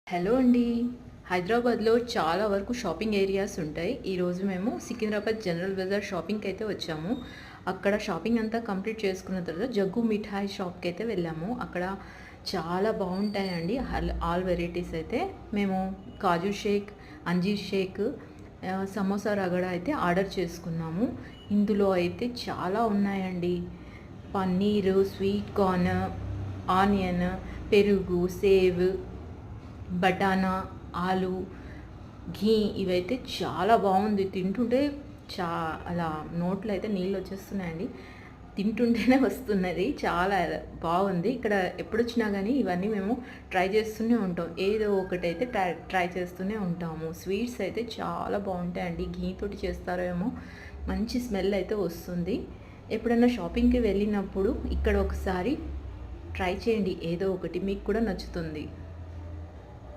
Hello అండి. హైదరాబాద్‌లో చాలా వరకు షాపింగ్ ఏరియాస్ ఉంటాయి. ఈరోజు మేము సికింద్రాబాద్ జనరల్ బజార్ షాపింగ్‌కైతే వచ్చాము. అక్కడ షాపింగ్ అంతా కంప్లీట్ చేసుకున్న తర్వాత జగ్గు మిఠాయి షాప్‌కైతే వెళ్ళాము. అక్కడ చాలా బావుంటాయండి. ఆల్ వెరైటీస్ అయితే. మేము కాజు షేక్, అంజీర్ షేక్, సమోసా రగడ అయితే ఆర్డర్ చేసుకున్నాము. ఇందులో అయితే చాలా ఉన్నాయండి. పన్నీరు, స్వీట్ కార్న్, ఆనియన్, పెరుగు, సేవ్, బటానా, ఆలు, ఘీ ఇవైతే చాలా బాగుంది. తింటుంటే అలా నోట్లో అయితే నీళ్ళు వచ్చేస్తున్నాయండి. తింటుంటేనే వస్తున్నది. చాలా బాగుంది. ఇక్కడ ఎప్పుడొచ్చినా కానీ ఇవన్నీ మేము ట్రై చేస్తూనే ఉంటాం. ఏదో ఒకటైతే ట్రై చేస్తూనే ఉంటాము. స్వీట్స్ అయితే చాలా బాగుంటాయండి. ఘీతోటి చేస్తారేమో, మంచి స్మెల్ అయితే వస్తుంది. ఎప్పుడైనా షాపింగ్కి వెళ్ళినప్పుడు ఇక్కడ ఒకసారి ట్రై చేయండి. ఏదో ఒకటి మీకు కూడా నచ్చుతుంది.